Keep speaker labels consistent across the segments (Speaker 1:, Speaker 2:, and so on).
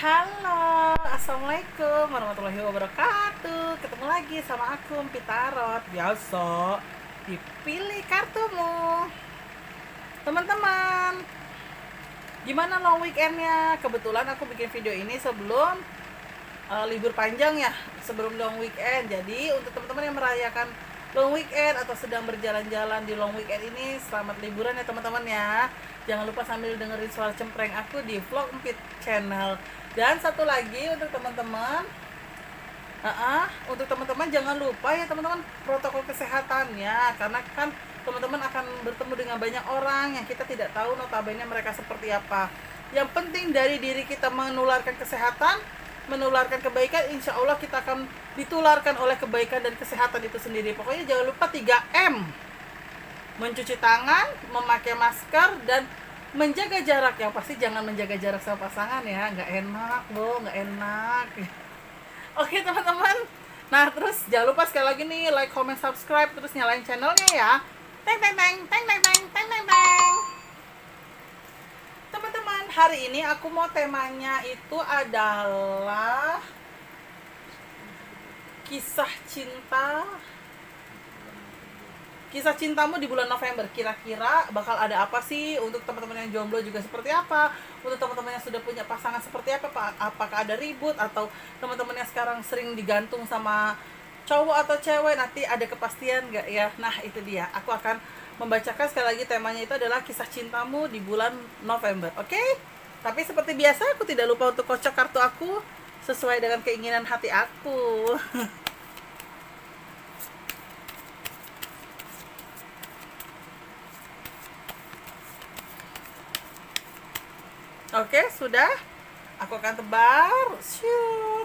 Speaker 1: Halo, assalamualaikum warahmatullahi wabarakatuh. Ketemu lagi sama aku, Pitarot. Biasa, dipilih kartumu. Teman-teman, gimana long weekendnya? Kebetulan aku bikin video ini sebelum libur panjang ya, sebelum long weekend. Jadi untuk teman-teman yang merayakan long weekend atau sedang berjalan-jalan di long weekend ini, selamat liburan ya teman-teman ya. Jangan lupa sambil dengerin suara cempreng aku di vlog Empit channel. Dan satu lagi untuk teman-teman, untuk teman-teman jangan lupa ya teman-teman, protokol kesehatannya, karena kan teman-teman akan bertemu dengan banyak orang yang kita tidak tahu notabene mereka seperti apa. Yang penting dari diri kita menularkan kesehatan, menularkan kebaikan, insya Allah kita akan ditularkan oleh kebaikan dan kesehatan itu sendiri. Pokoknya jangan lupa 3M: mencuci tangan, memakai masker, dan menjaga jarak. Yang pasti jangan menjaga jarak sama pasangan ya, nggak enak nggak enak. Oke teman-teman, nah terus jangan lupa sekali lagi nih, like, comment, subscribe, terus nyalain channelnya ya. Teng teng teng teng teng teng teng teng teng. Teman-teman, hari ini aku mau temanya itu adalah kisah cintamu di bulan November. Kira-kira bakal ada apa sih? Untuk teman-teman yang jomblo juga seperti apa? Untuk teman-teman yang sudah punya pasangan seperti apa? Apakah ada ribut? Atau teman-teman yang sekarang sering digantung sama cowok atau cewek, nanti ada kepastian nggak ya? Nah itu dia, aku akan membacakan sekali lagi. Temanya itu adalah kisah cintamu di bulan November. Oke? Tapi seperti biasa, aku tidak lupa untuk kocok kartu aku sesuai dengan keinginan hati aku. Oke, sudah. Aku akan tebar. Shoot.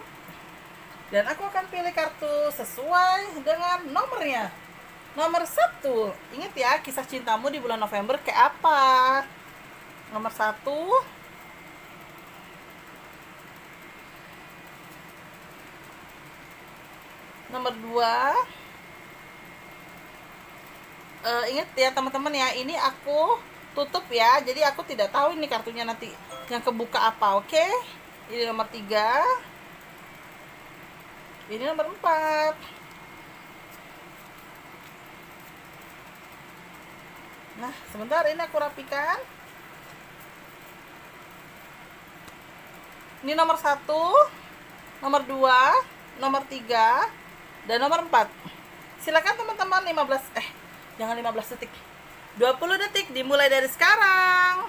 Speaker 1: Dan aku akan pilih kartu sesuai dengan nomornya. Nomor 1. Ingat ya, kisah cintamu di bulan November kayak apa? Nomor 1. Nomor 2. Ingat ya teman-teman ya, ini aku tutup ya, jadi aku tidak tahu ini kartunya nanti yang kebuka apa. Oke, ini nomor 3, ini nomor 4. Nah sebentar, ini aku rapikan. Ini nomor 1, nomor 2, nomor 3, dan nomor 4. Silakan teman-teman, 15 jangan 15 detik, 20 detik dimulai dari sekarang.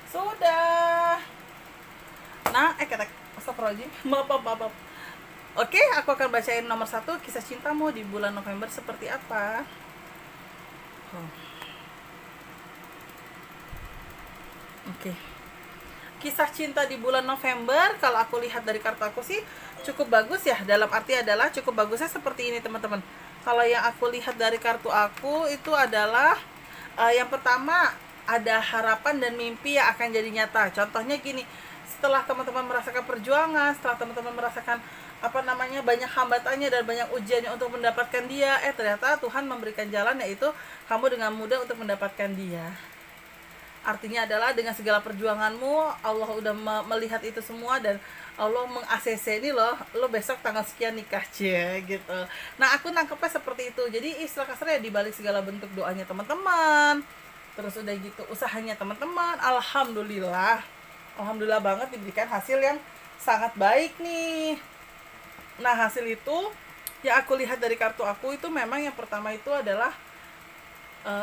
Speaker 1: Sudah. Nah, astagfirullahaladzim. Maaf. Oke, aku akan bacain nomor 1, kisah cintamu di bulan November seperti apa. Oke. Kisah cinta di bulan November, kalau aku lihat dari kartu aku sih cukup bagus ya. Dalam arti adalah cukup bagusnya seperti ini teman-teman. Kalau yang aku lihat dari kartu aku itu adalah yang pertama, ada harapan dan mimpi yang akan jadi nyata. Contohnya gini, setelah teman-teman merasakan perjuangan, setelah teman-teman merasakan banyak hambatannya dan banyak ujiannya untuk mendapatkan dia, ternyata Tuhan memberikan jalan, yaitu kamu dengan mudah untuk mendapatkan dia. Artinya adalah dengan segala perjuanganmu, Allah udah melihat itu semua, dan Allah meng-ACC ini lo besok tanggal sekian nikah gitu. Nah aku nangkepnya seperti itu. Jadi istilah kasarnya dibalik segala bentuk doanya teman-teman, terus udah gitu usahanya teman-teman, alhamdulillah banget diberikan hasil yang sangat baik nih. Nah hasil itu yang aku lihat dari kartu aku itu memang yang pertama itu adalah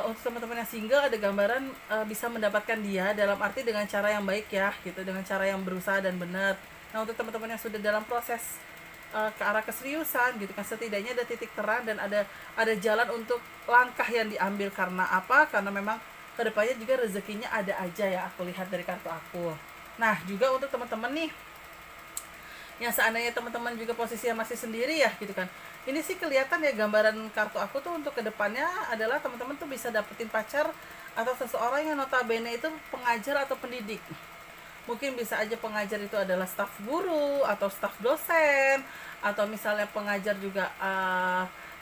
Speaker 1: untuk teman-teman yang single, ada gambaran bisa mendapatkan dia, dalam arti dengan cara yang baik ya gitu, dengan cara yang berusaha dan benar. Nah untuk teman-teman yang sudah dalam proses ke arah keseriusan gitu kan, setidaknya ada titik terang dan ada jalan untuk langkah yang diambil. Karena apa? Karena memang kedepannya juga rezekinya ada aja ya, aku lihat dari kartu aku. Nah juga untuk teman-teman nih Yang seandainya teman-teman juga posisinya masih sendiri ya gitu kan, ini sih kelihatan ya gambaran kartu aku tuh untuk kedepannya adalah teman-teman tuh bisa dapetin pacar atau seseorang yang notabene itu pengajar atau pendidik. Mungkin bisa aja pengajar itu adalah staf guru atau staf dosen, atau misalnya pengajar juga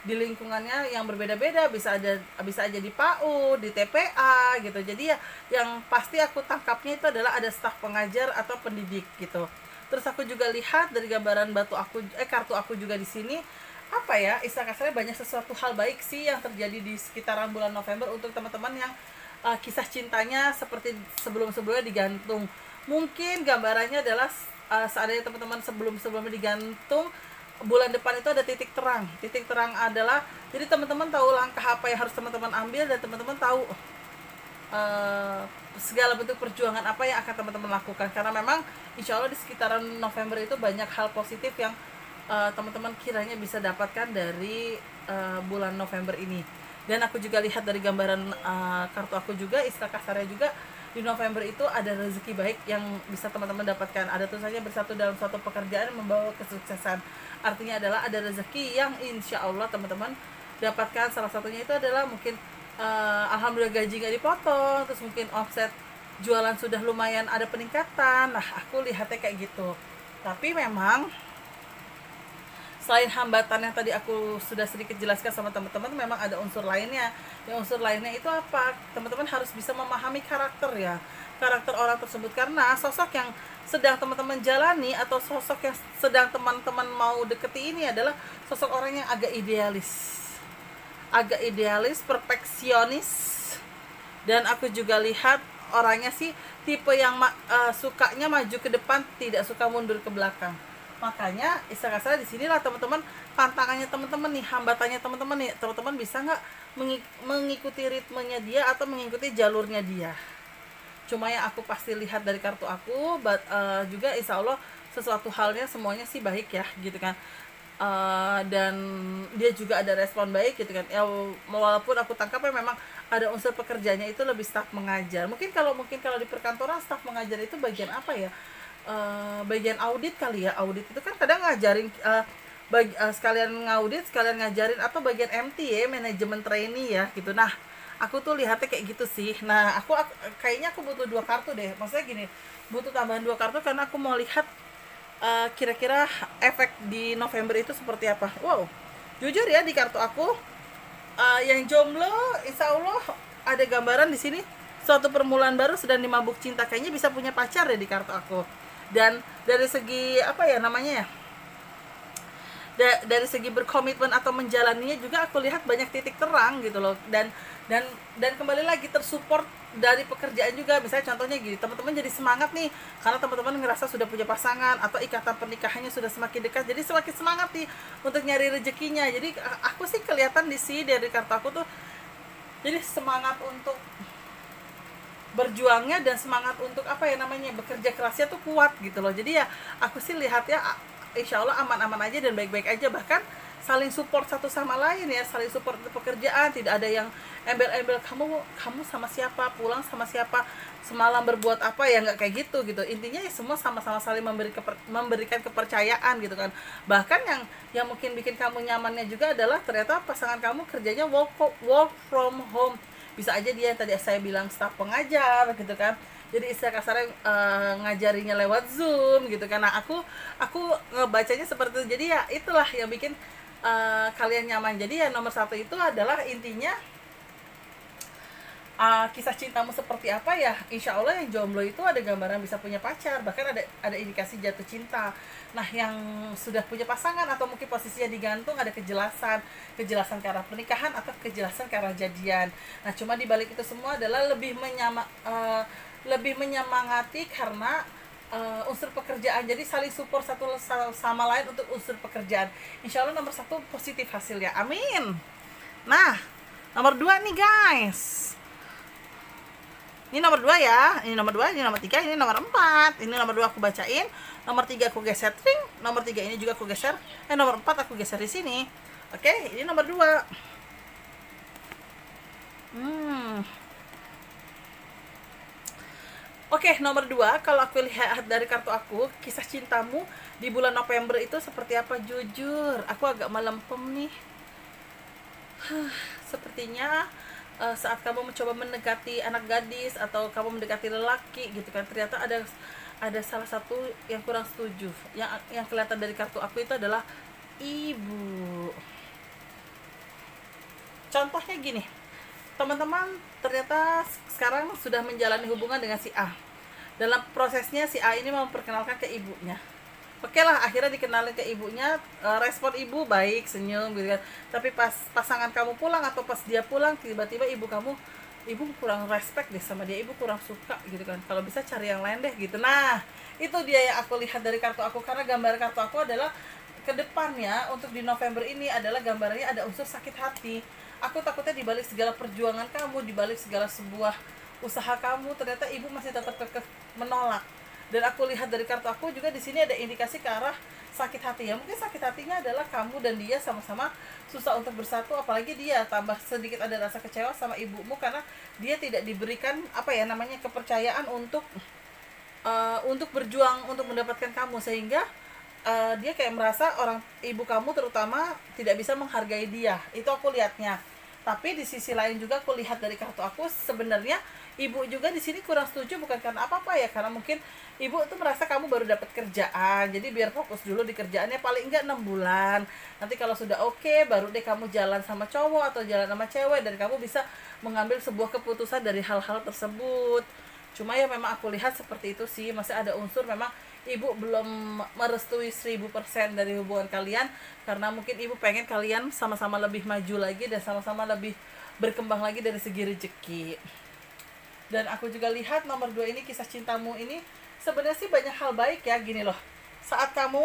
Speaker 1: di lingkungannya yang berbeda-beda, bisa aja di PAUD, di TPA gitu. Jadi ya yang pasti aku tangkapnya itu adalah ada staf pengajar atau pendidik gitu. Terus aku juga lihat dari gambaran kartu aku juga di sini, apa ya, istilah kasarnya banyak sesuatu hal baik sih yang terjadi di sekitaran bulan November untuk teman-teman yang kisah cintanya seperti sebelum-sebelumnya digantung. Mungkin gambarannya adalah seandainya teman-teman sebelum-sebelumnya digantung, bulan depan itu ada titik terang. Titik terang adalah jadi teman-teman tahu langkah apa yang harus teman-teman ambil, dan teman-teman tahu segala bentuk perjuangan apa yang akan teman-teman lakukan. Karena memang insya Allah di sekitaran November itu banyak hal positif yang teman-teman kiranya bisa dapatkan dari bulan November ini. Dan aku juga lihat dari gambaran kartu aku juga, istilah kasarnya juga, di November itu ada rezeki baik yang bisa teman-teman dapatkan. Ada tulisannya bersatu dalam suatu pekerjaan membawa kesuksesan. Artinya adalah ada rezeki yang insya Allah teman-teman dapatkan. Salah satunya itu adalah mungkin alhamdulillah gaji gak dipotong, terus mungkin offset jualan sudah lumayan ada peningkatan. Nah aku lihatnya kayak gitu. Tapi memang selain hambatan yang tadi aku sudah sedikit jelaskan sama teman-teman, memang ada unsur lainnya. Yang unsur lainnya itu apa? Teman-teman harus bisa memahami karakter ya, karakter orang tersebut. Karena sosok yang sedang teman-teman jalani atau sosok yang sedang teman-teman mau deketi ini adalah sosok orang yang agak idealis, perfeksionis. Dan aku juga lihat orangnya sih tipe yang sukanya maju ke depan, tidak suka mundur ke belakang. Makanya istilah kasarnya di sinilah teman-teman tantangannya teman-teman nih, hambatannya teman-teman nih, teman-teman bisa nggak mengikuti ritmenya dia atau mengikuti jalurnya dia. Cuma yang aku pasti lihat dari kartu aku, juga insya Allah sesuatu halnya semuanya sih baik ya gitu kan. Dan dia juga ada respon baik gitu kan ya, walaupun aku tangkapnya memang ada unsur pekerjaannya itu lebih staf mengajar. Mungkin kalau di perkantoran staf mengajar itu bagian apa ya, bagian audit kali ya. Audit itu kan kadang ngajarin, sekalian ngaudit sekalian ngajarin, atau bagian MT ya, manajemen trainee ya gitu. Nah aku tuh lihatnya kayak gitu sih. Nah aku kayaknya aku butuh 2 kartu deh, maksudnya gini, butuh tambahan 2 kartu karena aku mau lihat kira-kira efek di November itu seperti apa. Wow, jujur ya di kartu aku yang jomblo insya Allah ada gambaran di sini suatu permulaan baru, sedang dimabuk cinta, kayaknya bisa punya pacar deh di kartu aku. Dan dari segi apa ya namanya ya, dari segi berkomitmen atau menjalaninya juga aku lihat banyak titik terang gitu loh. Dan kembali lagi tersupport dari pekerjaan juga. Misalnya contohnya gini, teman-teman jadi semangat nih karena teman-teman ngerasa sudah punya pasangan atau ikatan pernikahannya sudah semakin dekat, jadi semakin semangat nih untuk nyari rezekinya. Jadi aku sih kelihatan di sini dari kartu aku tuh, jadi semangat untuk berjuangnya dan semangat untuk apa ya namanya, bekerja kerasnya tuh kuat gitu loh. Jadi ya aku sih lihatnya insya Allah aman-aman aja dan baik-baik aja. Bahkan saling support satu sama lain ya, saling support untuk pekerjaan. Tidak ada yang embel-embel kamu sama siapa, pulang sama siapa, semalam berbuat apa, ya nggak kayak gitu. Intinya ya semua sama-sama saling memberikan kepercayaan gitu kan. Bahkan yang mungkin bikin kamu nyamannya juga adalah ternyata pasangan kamu kerjanya work from home. Bisa aja dia yang tadi saya bilang staf pengajar gitu kan, jadi istilah kasarnya ngajarinya lewat Zoom gitu kan. Nah aku ngebacanya seperti itu. Jadi ya itulah yang bikin kalian nyaman. Jadi ya nomor 1 itu adalah intinya kisah cintamu seperti apa ya. Insya Allah yang jomblo itu ada gambaran bisa punya pacar, bahkan ada indikasi jatuh cinta. Nah yang sudah punya pasangan atau mungkin posisinya digantung, ada kejelasan ke arah pernikahan atau kejelasan ke arah jadian. Nah cuma dibalik itu semua adalah lebih menyemangati karena unsur pekerjaan. Jadi saling support satu sama lain untuk unsur pekerjaan. Insya Allah nomor 1 positif hasilnya, amin. Nah nomor 2 nih guys, ini nomor 2 ya, ini nomor 2, ini nomor 3, ini nomor 4. Ini nomor 2 aku bacain, nomor 3 aku geser ring, nomor 3 ini juga aku geser, nomor 4 aku geser di sini. Oke, ini nomor 2. Oke, nomor 2, kalau aku lihat dari kartu aku, kisah cintamu di bulan November itu seperti apa? Jujur, aku agak melempem nih. Sepertinya saat kamu mencoba mendekati anak gadis atau kamu mendekati lelaki gitu kan, ternyata ada salah satu yang kurang setuju. Yang kelihatan dari kartu aku itu adalah ibu. Contohnya gini, teman-teman ternyata sekarang sudah menjalani hubungan dengan si A. Dalam prosesnya si A ini memperkenalkan ke ibunya. Oke lah, akhirnya dikenalin ke ibunya, respon ibu baik, senyum gitu kan. Tapi pas pasangan kamu pulang atau pas dia pulang, tiba-tiba ibu kurang respect deh sama dia, ibu kurang suka gitu kan. Kalau bisa cari yang lain deh gitu. Nah, itu dia yang aku lihat dari kartu aku, karena gambar kartu aku adalah kedepannya untuk di November ini adalah gambarnya ada unsur sakit hati. Aku takutnya dibalik segala perjuangan kamu, dibalik segala sebuah usaha kamu, ternyata ibu masih tetap kekeh menolak. Dan aku lihat dari kartu aku juga di sini ada indikasi ke arah sakit hati. Ya mungkin sakit hatinya adalah kamu dan dia sama-sama susah untuk bersatu, apalagi dia tambah sedikit ada rasa kecewa sama ibumu karena dia tidak diberikan apa ya namanya kepercayaan untuk berjuang untuk mendapatkan kamu, sehingga dia kayak merasa orang ibu kamu terutama tidak bisa menghargai dia. Itu aku lihatnya. Tapi di sisi lain juga aku lihat dari kartu aku, sebenarnya ibu juga di sini kurang setuju, bukan karena apa-apa ya, karena mungkin ibu tuh merasa kamu baru dapat kerjaan, jadi biar fokus dulu di kerjaannya paling enggak 6 bulan. Nanti kalau sudah oke, baru deh kamu jalan sama cowok atau jalan sama cewek, dan kamu bisa mengambil sebuah keputusan dari hal-hal tersebut. Cuma ya memang aku lihat seperti itu sih, masih ada unsur memang ibu belum merestui 1000% dari hubungan kalian, karena mungkin ibu pengen kalian sama-sama lebih maju lagi dan sama-sama lebih berkembang lagi dari segi rezeki. Dan aku juga lihat nomor 2 ini, kisah cintamu ini sebenarnya sih banyak hal baik ya. Gini loh, saat kamu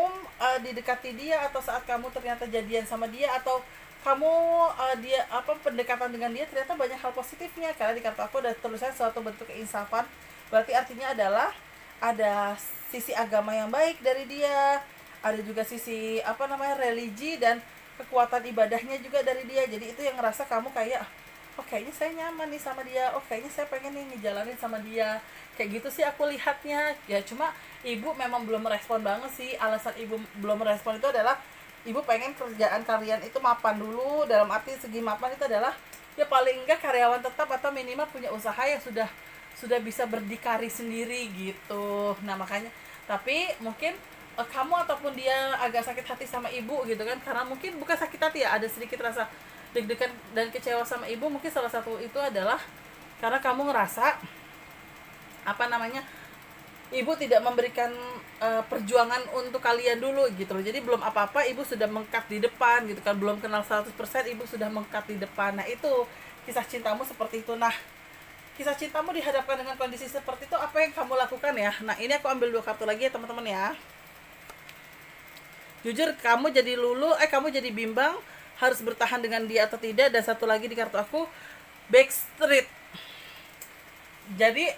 Speaker 1: didekati dia, atau saat kamu ternyata jadian sama dia, atau kamu dia pendekatan dengan dia, ternyata banyak hal positifnya. Karena di kartu aku ada tulisan suatu bentuk keinsafan, berarti artinya adalah ada sisi agama yang baik dari dia, ada juga sisi religi dan kekuatan ibadahnya juga dari dia. Jadi itu yang ngerasa kamu kayak, oh kayaknya saya nyaman nih sama dia, oh kayaknya saya pengen nih ngejalanin sama dia, kayak gitu sih aku lihatnya ya. Cuma ibu memang belum merespon banget sih. Alasan ibu belum merespon itu adalah ibu pengen kerjaan kalian itu mapan dulu. Dalam arti segi mapan itu adalah ya paling enggak karyawan tetap atau minimal punya usaha yang sudah bisa berdikari sendiri gitu. Nah makanya, tapi mungkin kamu ataupun dia agak sakit hati sama ibu gitu kan, karena mungkin bukan sakit hati ya, ada sedikit rasa deg-degan dan kecewa sama ibu. Mungkin salah satu itu adalah karena kamu ngerasa ibu tidak memberikan perjuangan untuk kalian dulu gitu loh. Jadi belum apa-apa ibu sudah mengkat di depan gitu kan, belum kenal 100% ibu sudah mengkat di depan. Nah itu kisah cintamu seperti itu. Nah kisah cintamu dihadapkan dengan kondisi seperti itu, apa yang kamu lakukan ya? Nah ini aku ambil 2 kartu lagi ya teman-teman ya. Jujur kamu jadi bimbang harus bertahan dengan dia atau tidak. Dan satu lagi di kartu aku, backstreet. Jadi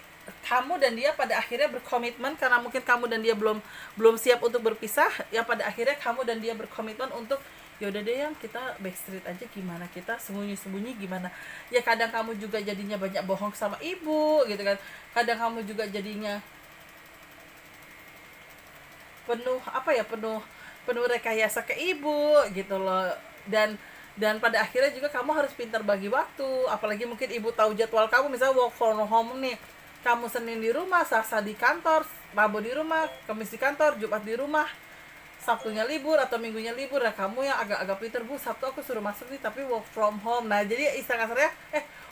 Speaker 1: kamu dan dia pada akhirnya berkomitmen, karena mungkin kamu dan dia belum siap untuk berpisah ya. Pada akhirnya kamu dan dia berkomitmen untuk yaudah deh yang kita backstreet aja, gimana kita sembunyi-sembunyi gimana ya. Kadang kamu juga jadinya banyak bohong sama ibu gitu kan, kadang kamu juga jadinya penuh rekayasa ke ibu gitu loh. Dan pada akhirnya juga kamu harus pintar bagi waktu, apalagi mungkin ibu tahu jadwal kamu, misalnya work from home nih, kamu Senin di rumah, Selasa di kantor, Rabu di rumah, Kamis di kantor, Jumat di rumah, Sabtunya libur atau Minggunya libur. Nah kamu yang agak-agak pinter, Bu Sabtu aku suruh masuk nih tapi work from home. Nah jadi istilah kasarnya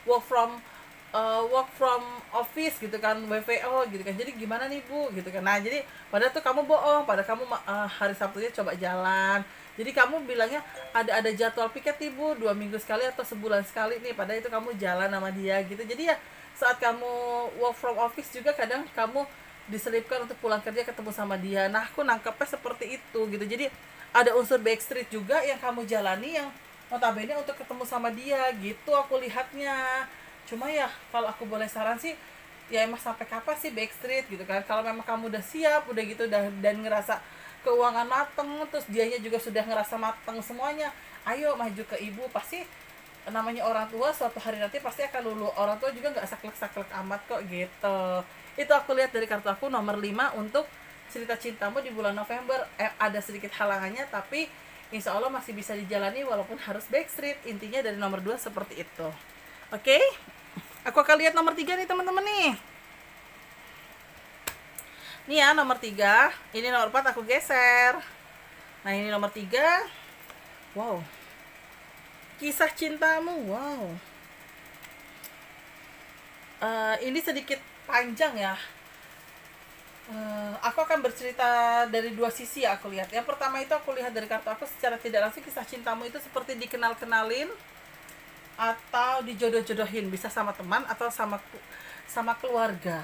Speaker 1: work from office gitu kan, WFO gitu kan. Jadi gimana nih Bu gitu kan. Nah jadi padahal tuh kamu bohong, padahal kamu hari Sabtunya coba jalan. Jadi kamu bilangnya ada jadwal piket nih Bu, 2 minggu sekali atau sebulan sekali nih, padahal itu kamu jalan sama dia gitu. Jadi ya saat kamu work from office juga kadang kamu diselipkan untuk pulang kerja ketemu sama dia. Nah aku nangkepnya seperti itu gitu. Jadi ada unsur backstreet juga yang kamu jalani, yang notabene untuk ketemu sama dia gitu aku lihatnya. Cuma ya kalau aku boleh saran sih, ya emang sampai kapan sih backstreet gitu kan. Kalau memang kamu udah siap udah gitu dan ngerasa keuangan mateng, terus dianya juga sudah ngerasa mateng semuanya, ayo maju ke ibu. Pasti namanya orang tua suatu hari nanti pasti akan lulu. Orang tua juga nggak saklek-saklek amat kok gitu. Itu aku lihat dari kartu aku nomor 5 untuk cerita cintamu di bulan November. Ada sedikit halangannya tapi insya Allah masih bisa dijalani walaupun harus backstreet. Intinya dari nomor 2 seperti itu. Oke, aku akan lihat nomor 3 nih teman-teman nih. Nih ya nomor 3. Ini nomor 4 aku geser. Nah ini nomor 3. Wow, kisah cintamu. Wow, ini sedikit panjang ya. Aku akan bercerita dari dua sisi ya, aku lihat. Yang pertama itu aku lihat dari kartu aku secara tidak langsung kisah cintamu itu seperti dikenal-kenalin atau dijodoh-jodohin, bisa sama teman atau sama keluarga.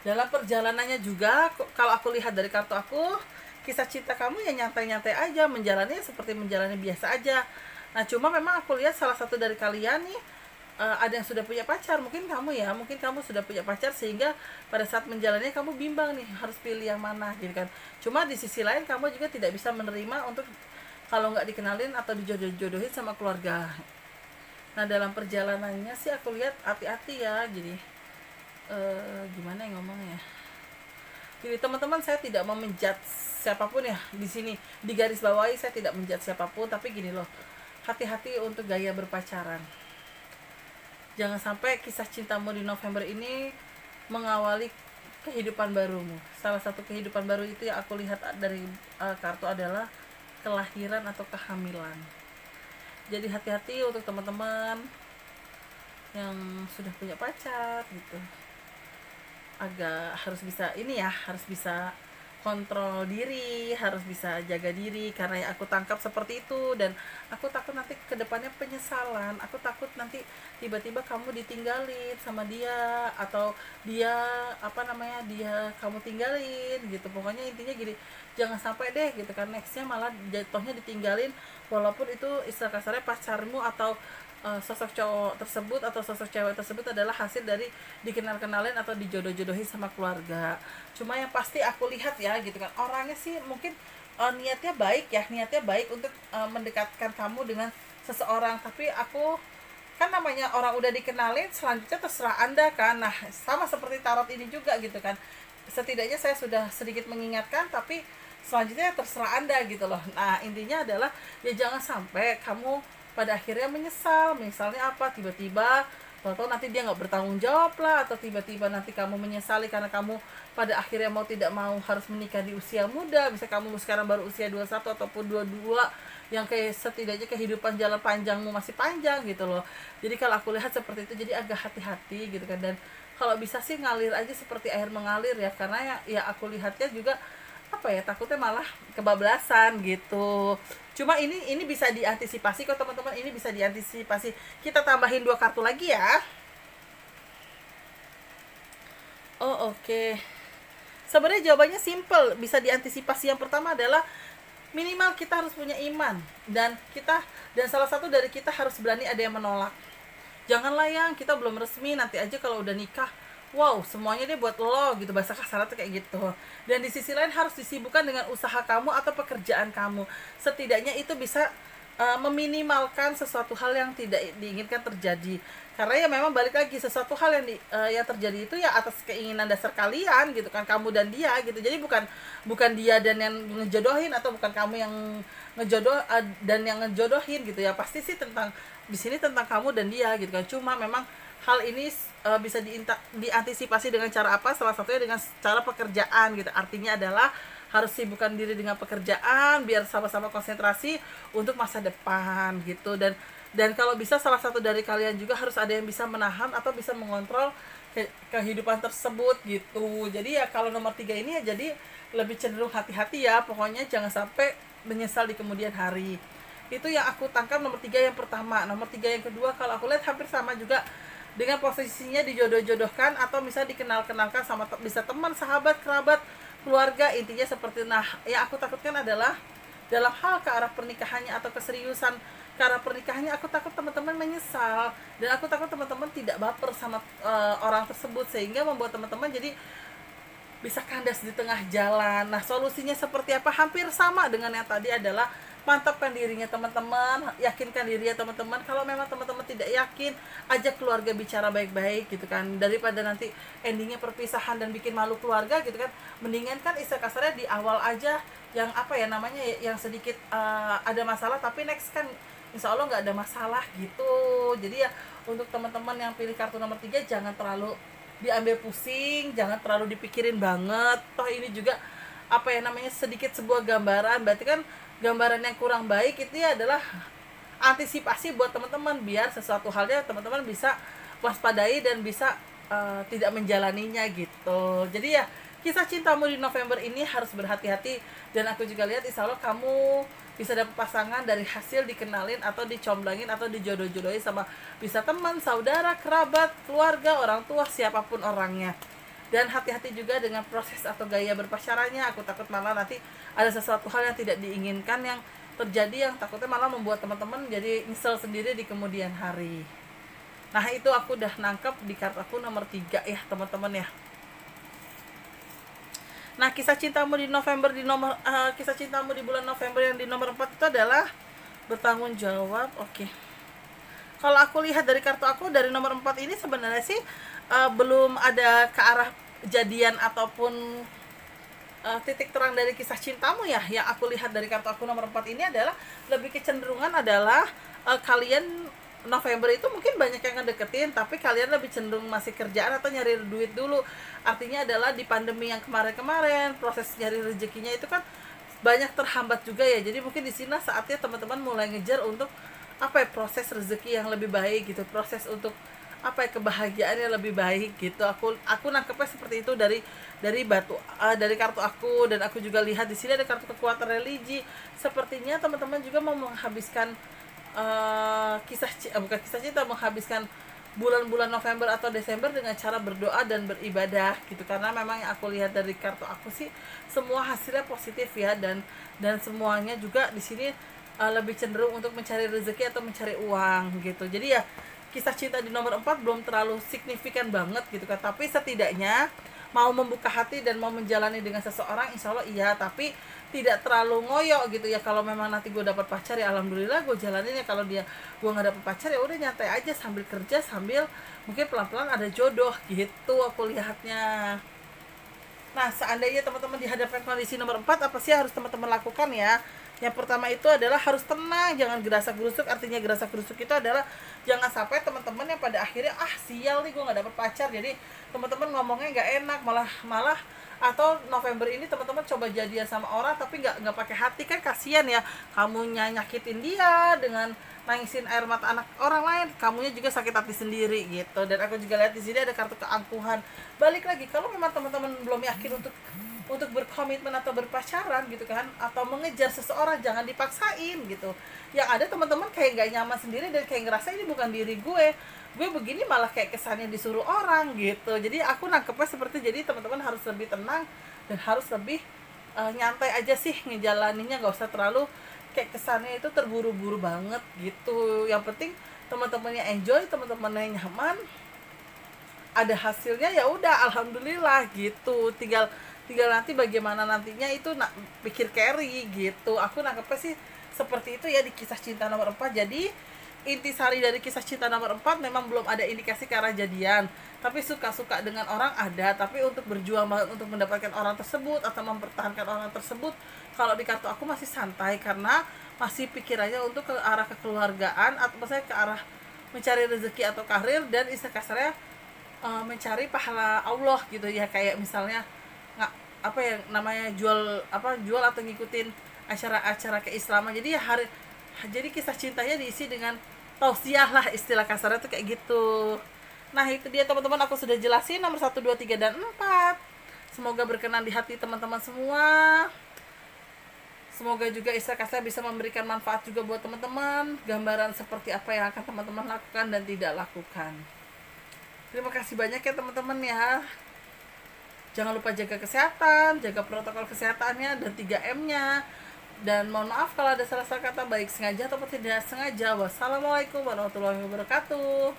Speaker 1: Dalam perjalanannya juga kalau aku lihat dari kartu aku, kisah cinta kamu ya nyantai-nyantai aja, menjalani seperti menjalani biasa aja. Nah cuma memang aku lihat salah satu dari kalian nih ada yang sudah punya pacar, mungkin kamu ya, mungkin kamu sudah punya pacar sehingga pada saat menjalani kamu bimbang nih harus pilih yang mana gitu kan. Cuma di sisi lain kamu juga tidak bisa menerima untuk kalau nggak dikenalin atau dijodoh-jodohin sama keluarga. Nah dalam perjalanannya sih aku lihat hati-hati ya, jadi gimana yang ngomongnya. Jadi teman-teman, saya tidak mau menjudge siapapun ya di sini, di garis bawahi saya tidak menjudge siapapun, tapi gini loh, hati-hati untuk gaya berpacaran. Jangan sampai kisah cintamu di November ini mengawali kehidupan barumu. Salah satu kehidupan baru itu yang aku lihat dari kartu adalah kelahiran atau kehamilan. Jadi hati-hati untuk teman-teman yang sudah punya pacar gitu, agak harus bisa ini ya, harus bisa kontrol diri, harus bisa jaga diri, karena yang aku tangkap seperti itu. Dan aku takut nanti kedepannya penyesalan, aku takut nanti tiba-tiba kamu ditinggalin sama dia atau dia dia kamu tinggalin gitu. Pokoknya intinya gini, jangan sampai deh gitu kan nextnya malah jatuhnya ditinggalin, walaupun itu istilah kasarnya pacarmu atau sosok cowok tersebut atau sosok cewek tersebut adalah hasil dari dikenal-kenalin atau dijodoh-jodohin sama keluarga. Cuma yang pasti aku lihat ya gitu kan, orangnya sih mungkin niatnya baik ya, niatnya baik untuk mendekatkan kamu dengan seseorang, tapi aku kan namanya orang udah dikenalin, selanjutnya terserah Anda kan. Nah sama seperti tarot ini juga gitu kan, setidaknya saya sudah sedikit mengingatkan, tapi selanjutnya terserah Anda gitu loh. Nah intinya adalah ya jangan sampai kamu pada akhirnya menyesal. Misalnya apa, tiba-tiba atau nanti dia nggak bertanggung jawab lah, atau tiba-tiba nanti kamu menyesali karena kamu pada akhirnya mau tidak mau harus menikah di usia muda. Misalnya kamu sekarang baru usia 21 ataupun 22, yang kayak setidaknya kehidupan jalan panjangmu masih panjang gitu loh. Jadi kalau aku lihat seperti itu, jadi agak hati-hati gitu kan. Dan kalau bisa sih ngalir aja seperti air mengalir ya, karena ya aku lihatnya juga apa ya, takutnya malah kebablasan gitu. Cuma ini bisa diantisipasi kok teman-teman, ini bisa diantisipasi. Kita tambahin 2 kartu lagi ya. Oh oke. Sebenarnya jawabannya simple, bisa diantisipasi. Yang pertama adalah minimal kita harus punya iman, dan salah satu dari kita harus berani ada yang menolak. Janganlah yang kita belum resmi, nanti aja kalau udah nikah wow semuanya deh buat lo gitu, bahasa kasar tuh kayak gitu. Dan di sisi lain harus disibukkan dengan usaha kamu atau pekerjaan kamu, setidaknya itu bisa meminimalkan sesuatu hal yang tidak diinginkan terjadi. Karena ya memang balik lagi, sesuatu hal yang terjadi itu ya atas keinginan dasar kalian gitu kan, kamu dan dia gitu. Jadi bukan dia dan yang ngejodohin, atau bukan kamu yang dan yang ngejodohin gitu ya. Pasti sih tentang di sini tentang kamu dan dia gitu kan. Cuma memang hal ini bisa diantisipasi dengan cara apa? Salah satunya dengan cara pekerjaan gitu. Artinya adalah harus sibukkan diri dengan pekerjaan biar sama-sama konsentrasi untuk masa depan gitu. Dan kalau bisa salah satu dari kalian juga harus ada yang bisa menahan atau bisa mengontrol kehidupan tersebut gitu. Jadi ya kalau nomor 3 ini ya jadi lebih cenderung hati-hati ya. Pokoknya jangan sampai menyesal di kemudian hari. Itu yang aku tangkap nomor 3 yang pertama. Nomor 3 yang kedua kalau aku lihat hampir sama juga, dengan posisinya dijodoh-jodohkan atau misalnya dikenal-kenalkan sama bisa teman, sahabat, kerabat, keluarga. Intinya seperti, nah yang aku takutkan adalah dalam hal ke arah pernikahannya atau keseriusan ke arah pernikahannya, aku takut teman-teman menyesal, dan aku takut teman-teman tidak baper sama orang tersebut sehingga membuat teman-teman jadi bisa kandas di tengah jalan. Nah solusinya seperti apa? Hampir sama dengan yang tadi, adalah mantapkan dirinya teman-teman, yakinkan dirinya teman-teman. Kalau memang teman-teman tidak yakin, ajak keluarga bicara baik-baik gitu kan, daripada nanti endingnya perpisahan dan bikin malu keluarga gitu kan. Mendingan kan istilah kasarnya di awal aja yang apa ya namanya, yang sedikit ada masalah, tapi next kan insya Allah nggak ada masalah gitu. Jadi ya untuk teman-teman yang pilih kartu nomor 3, jangan terlalu diambil pusing, jangan terlalu dipikirin banget. Toh ini juga apa ya namanya, sedikit sebuah gambaran, berarti kan gambaran yang kurang baik itu ya adalah antisipasi buat teman-teman, biar sesuatu halnya teman-teman bisa waspadai dan bisa tidak menjalaninya gitu. Jadi ya kisah cintamu di November ini harus berhati-hati, dan aku juga lihat insya Allah kamu bisa dapat pasangan dari hasil dikenalin atau dicomblangin atau dijodoh-jodohin sama bisa teman, saudara, kerabat, keluarga, orang tua, siapapun orangnya. Dan hati-hati juga dengan proses atau gaya berpacarannya. Aku takut malah nanti ada sesuatu hal yang tidak diinginkan yang terjadi, yang takutnya malah membuat teman-teman jadi nyesel sendiri di kemudian hari. Nah itu aku udah nangkep di kartu aku nomor 3 ya teman-teman ya. Nah kisah cintamu di November kisah cintamu di bulan November yang di nomor 4 itu adalah bertanggung jawab. Oke. Kalau aku lihat dari kartu aku dari nomor 4 ini sebenarnya sih belum ada ke arah jadian ataupun titik terang dari kisah cintamu ya. Yang aku lihat dari kartu aku nomor 4 ini adalah lebih kecenderungan adalah kalian November itu mungkin banyak yang ngedeketin, tapi kalian lebih cenderung masih kerjaan atau nyari duit dulu. Artinya adalah di pandemi yang kemarin-kemarin proses nyari rezekinya itu kan banyak terhambat juga ya. Jadi mungkin di sini saatnya teman-teman mulai ngejar untuk apa ya, proses rezeki yang lebih baik gitu, proses untuk apa ya, kebahagiaan yang lebih baik gitu. Aku nangkepnya seperti itu dari dari kartu aku. Dan aku juga lihat di sini ada kartu kekuatan religi. Sepertinya teman-teman juga mau menghabiskan bukan kisah cinta, menghabiskan bulan-bulan November atau Desember dengan cara berdoa dan beribadah gitu. Karena memang yang aku lihat dari kartu aku sih semua hasilnya positif ya, dan semuanya juga di sini lebih cenderung untuk mencari rezeki atau mencari uang gitu. Jadi ya kisah cinta di nomor 4 belum terlalu signifikan banget gitu kan, tapi setidaknya mau membuka hati dan mau menjalani dengan seseorang insya Allah iya, tapi tidak terlalu ngoyo gitu ya. Kalau memang nanti gue dapat pacar ya alhamdulillah gue jalanin ya, kalau gue nggak dapat pacar ya udah nyantai aja sambil kerja, sambil mungkin pelan-pelan ada jodoh gitu aku lihatnya. Nah seandainya teman-teman dihadapkan kondisi nomor 4, apa sih harus teman-teman lakukan ya? Yang pertama itu adalah harus tenang, jangan gerasak-gerusuk. Artinya gerasak-gerusuk itu adalah jangan sampai teman-teman yang pada akhirnya sial nih gue nggak dapet pacar, jadi teman-teman ngomongnya nggak enak, malah atau November ini teman-teman coba jadian sama orang tapi nggak pakai hati, kan kasihan ya, kamunya nyakitin dia dengan nangisin air mata anak orang lain, kamunya juga sakit hati sendiri gitu. Dan aku juga lihat di sini ada kartu keangkuhan. Balik lagi, kalau memang teman-teman belum yakin untuk berkomitmen atau berpacaran gitu kan, atau mengejar seseorang, jangan dipaksain gitu. Yang ada teman-teman kayak gak nyaman sendiri dan kayak ngerasa ini bukan diri gue begini, malah kayak kesannya disuruh orang gitu. Jadi aku nangkepnya seperti, jadi teman-teman harus lebih tenang dan harus lebih nyantai aja sih ngejalaninnya, gak usah terlalu kayak kesannya itu terburu-buru banget gitu. Yang penting teman-temannya enjoy, teman-temannya nyaman, ada hasilnya ya udah alhamdulillah gitu. Tinggal nanti bagaimana nantinya itu pikir carry gitu. Aku nangkepnya sih seperti itu ya di kisah cinta nomor 4. Jadi intisari dari kisah cinta nomor 4 memang belum ada indikasi ke arah jadian, tapi suka-suka dengan orang ada, tapi untuk berjuang banget untuk mendapatkan orang tersebut atau mempertahankan orang tersebut, kalau di kartu aku masih santai, karena masih pikirannya untuk ke arah kekeluargaan atau misalnya ke arah mencari rezeki atau karir, dan istilah kasarnya mencari pahala Allah gitu ya. Kayak misalnya apa yang namanya jual atau ngikutin acara-acara keislaman. Jadi ya jadi kisah cintanya diisi dengan tausiah lah, istilah kasarnya tuh kayak gitu. Nah itu dia teman-teman, aku sudah jelasin nomor 1, 2, 3, dan 4. Semoga berkenan di hati teman-teman semua. Semoga juga istilah kasarnya bisa memberikan manfaat juga buat teman-teman, gambaran seperti apa yang akan teman-teman lakukan dan tidak lakukan. Terima kasih banyak ya teman-teman ya. Jangan lupa jaga kesehatan, jaga protokol kesehatannya dan 3M-nya. Dan mohon maaf kalau ada salah-salah kata, baik sengaja ataupun tidak sengaja. Wassalamualaikum warahmatullahi wabarakatuh.